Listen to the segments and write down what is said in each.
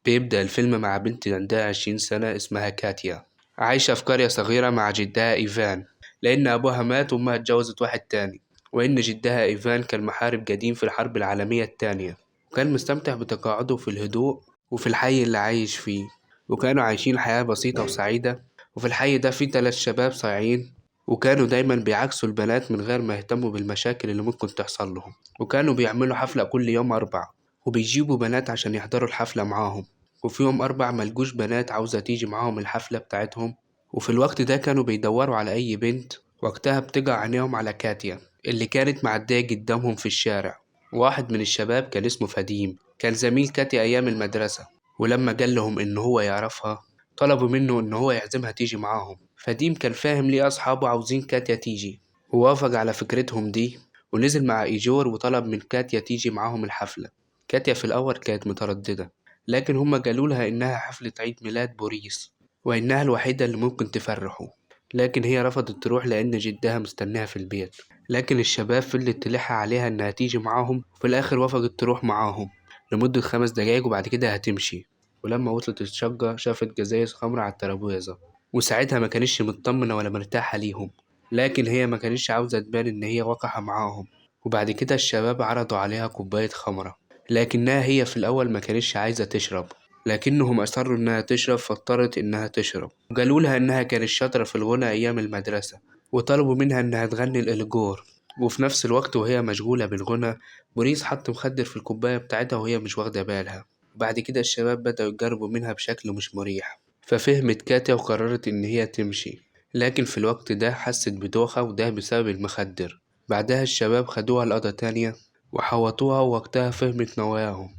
بيبدأ الفيلم مع بنت عندها 20 سنة اسمها كاتيا، عايشة في قرية صغيرة مع جدها إيفان، لأن أبوها مات وأمها اتجوزت واحد تاني، وإن جدها إيفان كان محارب قديم في الحرب العالمية التانية، وكان مستمتع بتقاعده في الهدوء وفي الحي اللي عايش فيه، وكانوا عايشين حياة بسيطة وسعيدة. وفي الحي ده فيه 3 شباب صايعين، وكانوا دايما بيعكسوا البنات من غير ما يهتموا بالمشاكل اللي ممكن تحصل لهم. وكانوا بيعملوا حفلة كل يوم أربع، وبيجيبوا بنات عشان يحضروا الحفلة معاهم. وفي يوم أربع ملقوش بنات عاوزة تيجي معاهم الحفلة بتاعتهم، وفي الوقت ده كانوا بيدوروا على أي بنت. وقتها بتقع عينيهم على كاتيا اللي كانت معدية قدامهم في الشارع. واحد من الشباب كان اسمه فديم، كان زميل كاتيا أيام المدرسة، ولما قال لهم إن هو يعرفها طلبوا منه إن هو يعزمها تيجي معاهم. فديم كان فاهم ليه أصحابه عاوزين كاتيا تيجي، ووافق على فكرتهم دي، ونزل مع إيجور وطلب من كاتيا تيجي معاهم الحفلة. كاتيا في الأول كانت مترددة، لكن هما قالوا لها إنها حفلة عيد ميلاد بوريس، وإنها الوحيدة اللي ممكن تفرحه. لكن هي رفضت تروح لأن جدها مستناها في البيت. لكن الشباب فضلت تلح عليها إنها تيجي معاهم، وفي الآخر وافقت تروح معاهم لمدة 5 دقايق وبعد كده هتمشي. ولما وصلت الشقة شافت جزايز خمر على الترابيزة، وساعتها ما كانتش مطمنة ولا مرتاحة ليهم، لكن هي ما كانتش عاوزة تبان إن هي وقحة معاهم. وبعد كده الشباب عرضوا عليها كوباية خمرة، لكنها هي في الأول ما كانتش عايزة تشرب، لكنهم أصروا إنها تشرب فاضطرت إنها تشرب. وقالوا لها إنها كانت شاطرة في الغنى أيام المدرسة، وطلبوا منها إنها تغني الإلجور. وفي نفس الوقت وهي مشغولة بالغنى، بوريس حط مخدر في الكوباية بتاعتها وهي مش واخدة بالها. بعد كده الشباب بدأوا يقربوا منها بشكل مش مريح، ففهمت كاتيا وقررت إن هي تمشي. لكن في الوقت ده حست بدوخة، وده بسبب المخدر. بعدها الشباب خدوها لأوضة تانية وحوطوها، ووقتها فهمت نواياهم،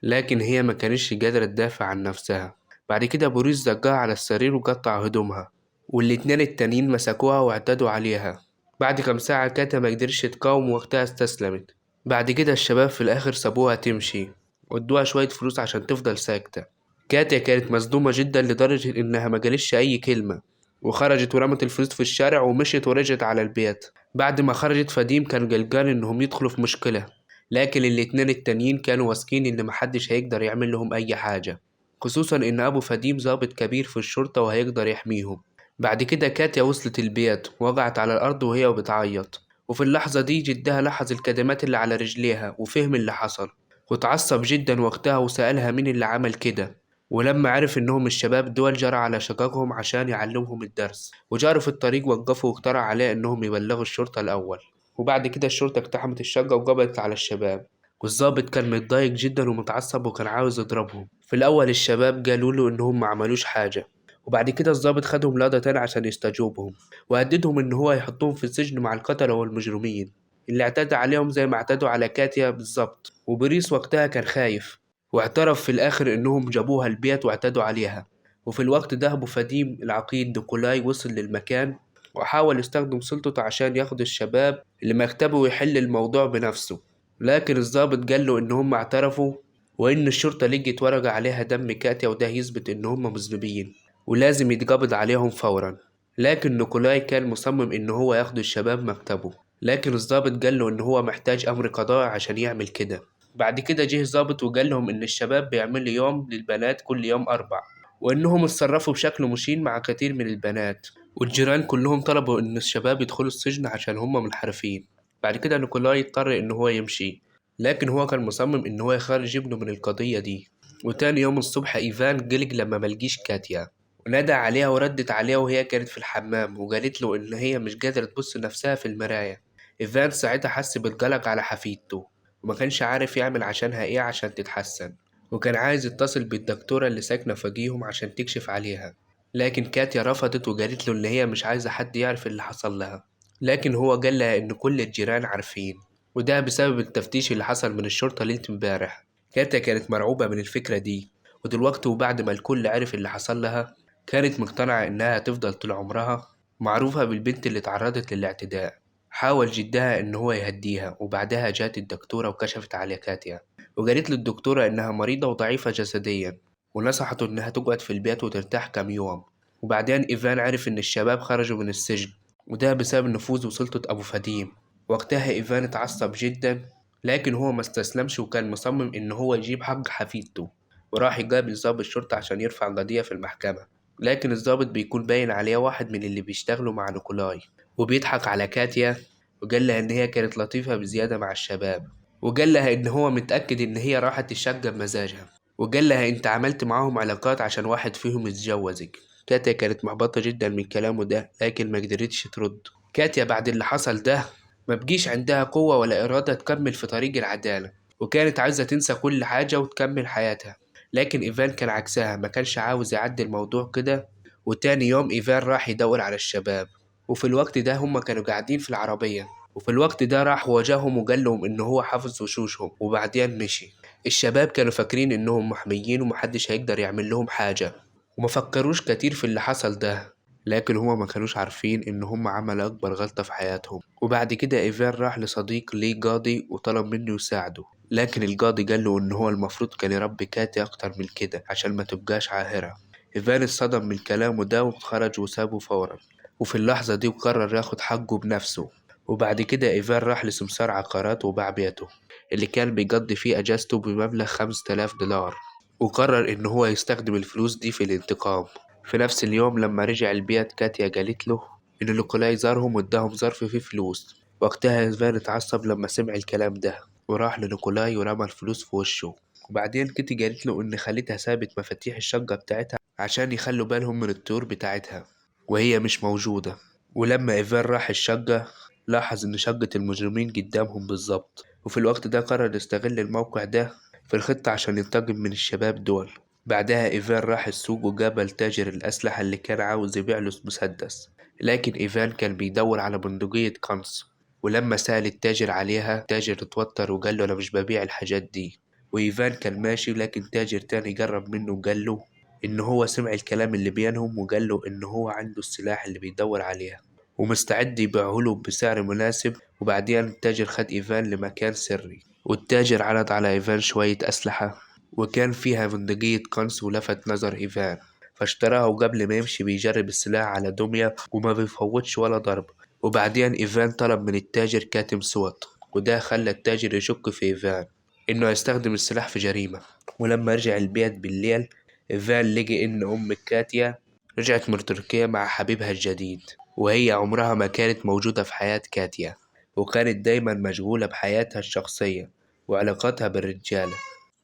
لكن هي ما كانتش قادرة تدافع عن نفسها. بعد كده بوريس زجها على السرير وقطع هدومها، والاتنين التانيين مسكوها واعتدوا عليها. بعد كام ساعة كاتا ما قدرش تقاوم، وقتها استسلمت. بعد كده الشباب في الآخر سابوها تمشي، وادوها شوية فلوس عشان تفضل ساكتة. كاتيا كانت مصدومة جدا لدرجة إنها ما قالتش أي كلمة، وخرجت ورمت الفلوس في الشارع ومشيت ورجعت على البيت. بعد ما خرجت فديم كان قلقان إنهم يدخلوا في مشكلة، لكن الاتنين التانيين كانوا واثقين إن محدش هيقدر يعمل لهم أي حاجة، خصوصا إن أبو فديم ضابط كبير في الشرطة وهيقدر يحميهم. بعد كده كاتيا وصلت البيت وقعت على الأرض وهي بتعيط، وفي اللحظة دي جدها لاحظ الكدمات اللي على رجليها وفهم اللي حصل، واتعصب جدا وقتها وسألها مين اللي عمل كده. ولما عرف إنهم الشباب دول جرى على شققهم عشان يعلمهم الدرس، وجاروا في الطريق وقفوا واقترح عليه إنهم يبلغوا الشرطة الأول. وبعد كده الشرطة اقتحمت الشقة وقبضت على الشباب، والضابط كان متضايق جدا ومتعصب وكان عاوز يضربهم. في الأول الشباب قالوا له إنهم ما عملوش حاجة، وبعد كده الضابط خدهم لقطة تاني عشان يستجوبهم، وهددهم إن هو يحطهم في السجن مع القتلة والمجرمين اللي اعتدى عليهم زي ما اعتدوا على كاتيا بالظبط. وبريس وقتها كان خايف، واعترف في الآخر إنهم جابوها البيت واعتدوا عليها. وفي الوقت ده أبو فديم العقيد نيكولاي وصل للمكان، وحاول يستخدم سلطته عشان ياخد الشباب لمكتبه ويحل الموضوع بنفسه. لكن الضابط قال له إن هم اعترفوا، وإن الشرطة لقت ورقة عليها دم كاتيا، وده يثبت إن هم مذنبين ولازم يتقبض عليهم فورا. لكن نيكولاي كان مصمم إن هو ياخد الشباب مكتبه، لكن الضابط قال له إن هو محتاج أمر قضائي عشان يعمل كده. بعد كده جه الضابط وقال لهم إن الشباب بيعملوا يوم للبنات كل يوم أربع، وإنهم اتصرفوا بشكل مشين مع كتير من البنات، والجيران كلهم طلبوا إن الشباب يدخلوا السجن عشان هم منحرفين. بعد كده نيكولاي اضطر إن هو يمشي، لكن هو كان مصمم إن هو يخرج ابنه من القضية دي. وتاني يوم الصبح إيفان قلق لما ملقيش كاتيا، ونادى عليها وردت عليها وهي كانت في الحمام، وقالت له إن هي مش قادرة تبص نفسها في المراية. إيفان ساعتها حس بالقلق على حفيدته، وما كانش عارف يعمل عشانها إيه عشان تتحسن، وكان عايز يتصل بالدكتورة اللي ساكنة فوقيهم عشان تكشف عليها. لكن كاتيا رفضت وقالت له إن هي مش عايزة حد يعرف اللي حصل لها، لكن هو قال لها إن كل الجيران عارفين، وده بسبب التفتيش اللي حصل من الشرطة ليلة امبارح. كاتيا كانت مرعوبة من الفكرة دي، ودلوقتي وبعد ما الكل عرف اللي حصل لها كانت مقتنعة إنها هتفضل طول عمرها معروفة بالبنت اللي تعرضت للاعتداء. حاول جدها إن هو يهديها، وبعدها جات الدكتورة وكشفت على كاتيا، وقالت للدكتورة إنها مريضة وضعيفة جسديا، ونصحته إنها تقعد في البيت وترتاح كام يوم. وبعدين إيفان عرف إن الشباب خرجوا من السجن، وده بسبب نفوذ وسلطة أبو فديم. وقتها إيفان اتعصب جدا، لكن هو ما استسلمش وكان مصمم إن هو يجيب حق حفيدته. وراح يقابل ضابط شرطة عشان يرفع قضية في المحكمة. لكن الضابط بيكون باين عليه واحد من اللي بيشتغلوا مع نيكولاي، وبيضحك على كاتيا وقال لها إن هي كانت لطيفة بزيادة مع الشباب، وقال لها إن هو متأكد إن هي راحت الشقة بمزاجها، وقال لها أنت عملت معاهم علاقات عشان واحد فيهم يتجوزك. كاتيا كانت محبطة جدا من كلامه ده، لكن ما قدرتش ترد. كاتيا بعد اللي حصل ده ما بقيش عندها قوة ولا إرادة تكمل في طريق العدالة، وكانت عايزة تنسى كل حاجة وتكمل حياتها. لكن إيفان كان عكسها، ما كانش عاوز يعدي الموضوع كده. وتاني يوم إيفان راح يدور على الشباب، وفي الوقت ده هما كانوا قاعدين في العربية، وفي الوقت ده راح واجههم وقال لهم إن هو حافظ وشوشهم وبعدين مشي. الشباب كانوا فاكرين إنهم محميين ومحدش هيقدر يعمل لهم حاجة، وما فكروش كتير في اللي حصل ده. لكن هما ما كانوش عارفين إن هما عملوا أكبر غلطة في حياتهم. وبعد كده إيفان راح لصديق ليه قاضي وطلب منه يساعده، لكن القاضي قال له إن هو المفروض كان يربي كاتي أكتر من كده عشان ما تبقاش عاهرة. إيفان اتصدم من كلامه ده وخرج وسابه فورا، وفي اللحظة دي قرر ياخد حقه بنفسه. وبعد كده إيفان راح لسمسار عقارات وباع بيته اللي كان بيقضي فيه أجازته بمبلغ 5000 دولار، وقرر إن هو يستخدم الفلوس دي في الانتقام. في نفس اليوم لما رجع البيت كاتيا قالت له إن نيكولاي زارهم واداهم ظرف فيه فلوس. وقتها إيفان اتعصب لما سمع الكلام ده، وراح لنيكولاي ورمى الفلوس في وشه. وبعدين كيتي قالت له إن خالتها سابت مفاتيح الشقة بتاعتها عشان يخلوا بالهم من الطيور بتاعتها وهي مش موجودة. ولما إيفان راح الشقة لاحظ إن شقة المجرمين قدامهم بالظبط، وفي الوقت ده قرر يستغل الموقع ده في الخطة عشان ينتقم من الشباب دول. بعدها إيفان راح السوق وقابل تاجر الأسلحة اللي كان عاوز يبيع له مسدس، لكن إيفان كان بيدور على بندقية قنص. ولما سأل التاجر عليها التاجر اتوتر وقال له أنا مش ببيع الحاجات دي. وإيفان كان ماشي، لكن تاجر تاني قرب منه وقال له إن هو سمع الكلام اللي بينهم، وقال له إن هو عنده السلاح اللي بيدور عليه ومستعد يبيعه له بسعر مناسب. وبعدين التاجر خد إيفان لمكان سري، والتاجر عرض على إيفان شوية أسلحة وكان فيها بندقية قنص، ولفت نظر إيفان فاشتراها. وقبل ما يمشي بيجرب السلاح على دمية وما بيفوتش ولا ضرب. وبعدين إيفان طلب من التاجر كاتم صوت، وده خلى التاجر يشك في إيفان إنه يستخدم السلاح في جريمة. ولما رجع البيت بالليل إيفان لقي إن أم كاتيا رجعت من تركيا مع حبيبها الجديد، وهي عمرها ما كانت موجودة في حياة كاتيا، وكانت دايما مشغولة بحياتها الشخصية وعلاقاتها بالرجالة.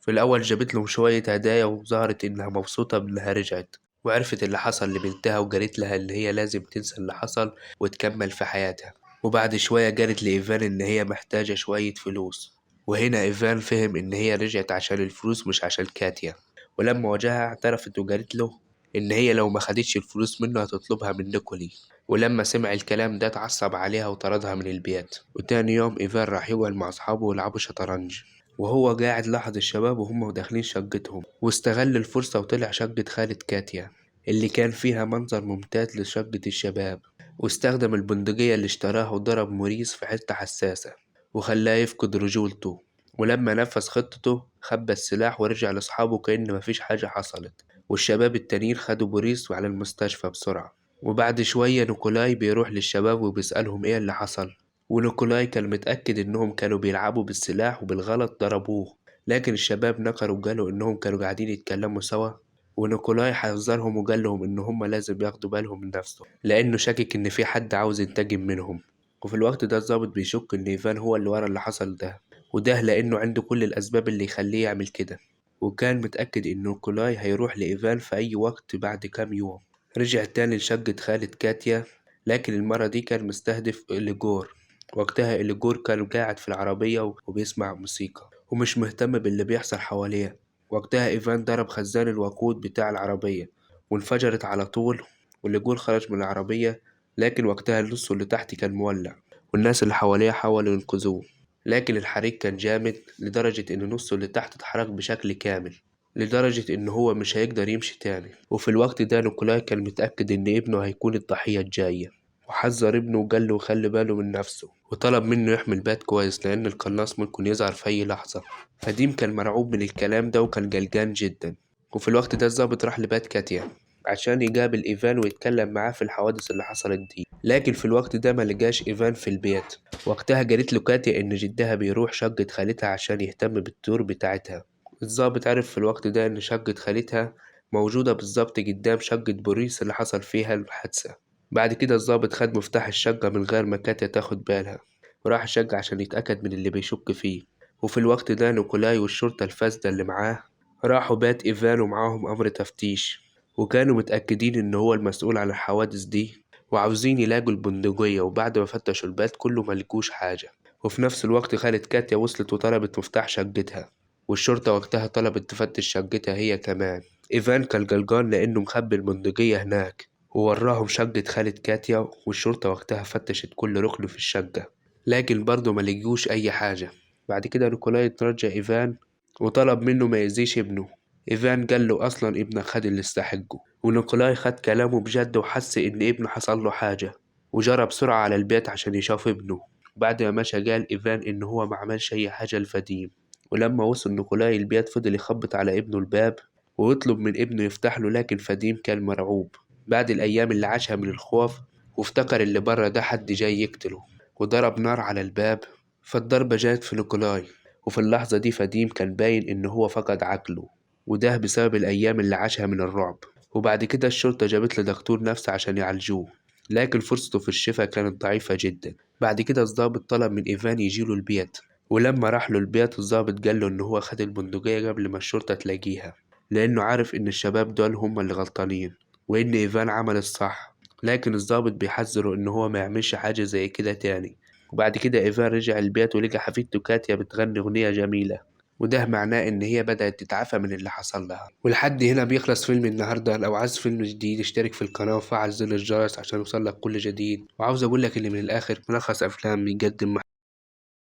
في الأول جابت لهم شوية هدايا وظهرت إنها مبسوطة بإنها رجعت، وعرفت اللي حصل لبنتها وقالت لها إن هي لازم تنسى اللي حصل وتكمل في حياتها. وبعد شوية قالت لإيفان إن هي محتاجة شوية فلوس، وهنا إيفان فهم إن هي رجعت عشان الفلوس مش عشان كاتيا. ولما واجهها اعترفت وقالت له إن هي لو ما خدتش الفلوس منه هتطلبها من نيكولي. ولما سمع الكلام ده اتعصب عليها وطردها من البيت. وتاني يوم إيفان راح يقعد مع أصحابه ويلعبوا شطرنج، وهو قاعد لاحظ الشباب وهم داخلين شقتهم، واستغل الفرصة وطلع شقة خالة كاتيا اللي كان فيها منظر ممتاز لشقة الشباب، واستخدم البندقية اللي اشتراها وضرب موريس في حتة حساسة وخلاه يفقد رجولته. ولما نفذ خطته خبى السلاح ورجع لأصحابه كأن مفيش حاجة حصلت. والشباب التانيين خدوا بوريس على المستشفى بسرعة. وبعد شوية نيكولاي بيروح للشباب وبيسألهم ايه اللي حصل، ونيكولاي كان متأكد إنهم كانوا بيلعبوا بالسلاح وبالغلط ضربوه. لكن الشباب نكروا وقالوا إنهم كانوا قاعدين يتكلموا سوا، ونيكولاي حذرهم وقال لهم إن هم لازم ياخدوا بالهم من نفسهم لأنه شاكك إن في حد عاوز ينتقم منهم. وفي الوقت ده الضابط بيشك إن إيفان هو اللي ورا اللي حصل ده، وده لأنه عنده كل الأسباب اللي يخليه يعمل كده. وكان متأكد إن نيكولاي هيروح لإيفان في أي وقت بعد كام يوم. رجع تاني لشقة خالة كاتيا، لكن المرة دي كان مستهدف إليجور. وقتها إليجور كان قاعد في العربية وبيسمع موسيقى ومش مهتم باللي بيحصل حواليه. وقتها إيفان ضرب خزان الوقود بتاع العربية وانفجرت على طول، والإيجور خرج من العربية. لكن وقتها النص اللي تحت كان مولع، والناس اللي حواليه حاولوا ينقذوه، لكن الحريق كان جامد لدرجة إن نصه اللي تحت اتحرق بشكل كامل، لدرجة إن هو مش هيقدر يمشي تاني. وفي الوقت ده نيكولاي كان متأكد إن ابنه هيكون الضحية الجاية، وحذر ابنه وقال له يخلي باله من نفسه، وطلب منه يحمي البيت كويس لأن القناص ممكن يظهر في أي لحظة. فديم كان مرعوب من الكلام ده وكان قلقان جدا. وفي الوقت ده الضابط راح لبيت كاتيا عشان يقابل إيفان ويتكلم معاه في الحوادث اللي حصلت دي، لكن في الوقت ده ما لقاش إيفان في البيت. وقتها قالت له كاتيا إن جدها بيروح شقة خالتها عشان يهتم بالطيور بتاعتها، الضابط عرف في الوقت ده إن شقة خالتها موجودة بالظبط قدام شقة بوريس اللي حصل فيها الحادثة. بعد كده الضابط خد مفتاح الشقة من غير ما كاتيا تاخد بالها، وراح الشقة عشان يتأكد من اللي بيشك فيه. وفي الوقت ده نيكولاي والشرطة الفاسدة اللي معاه راحوا بيت إيفان ومعاهم أمر تفتيش، وكانوا متأكدين إن هو المسؤول عن الحوادث دي، وعاوزين يلاقوا البندقية. وبعد ما فتشوا البيت كله ملقوش حاجة. وفي نفس الوقت خالة كاتيا وصلت وطلبت مفتاح شقتها، والشرطة وقتها طلبت تفتش شقتها هي كمان. إيفان كان قلقان لأنه مخبي البندقية هناك، ووراهم شقة خالة كاتيا. والشرطة وقتها فتشت كل ركن في الشقة، لكن برضه ما لقيوش أي حاجة. بعد كده نيكولاي ترجى إيفان وطلب منه ما يأذيش ابنه. إيفان قال له أصلا ابنك خد اللي استحقه، ونيكولاي خد كلامه بجد وحس إن ابنه حصل له حاجة، وجرى بسرعة على البيت عشان يشوف ابنه. بعد ما مشى قال إيفان إن هو ما عملش أي حاجة لفديم. ولما وصل نيكولاي البيت فضل يخبط على ابنه الباب ويطلب من ابنه يفتح له، لكن فديم كان مرعوب بعد الأيام اللي عاشها من الخوف، وافتكر اللي بره ده حد جاي يقتله، وضرب نار على الباب. فالضربة جات في نيكولاي، وفي اللحظة دي فديم كان باين إن هو فقد عقله، وده بسبب الأيام اللي عاشها من الرعب. وبعد كده الشرطة جابت له دكتور نفسي عشان يعالجوه، لكن فرصته في الشفاء كانت ضعيفة جدا. بعد كده الضابط طلب من إيفان يجيله البيت، ولما راح له البيت الضابط قال له إن هو خد البندقية قبل ما الشرطة تلاقيها، لأنه عارف إن الشباب دول هم اللي غلطانين، وإن إيفان عمل الصح. لكن الضابط بيحذره إن هو ما يعملش حاجة زي كده تاني. وبعد كده إيفان رجع البيت ولقى حفيدته كاتيا بتغني أغنية جميلة، وده معناه إن هي بدأت تتعافى من اللي حصل لها. ولحد هنا بيخلص فيلم النهاردة. لو عايز فيلم جديد اشترك في القناة وفعل زر الجرس عشان يوصلك كل جديد. وعاوز أقولك اللي من الآخر ملخص أفلام بيقدم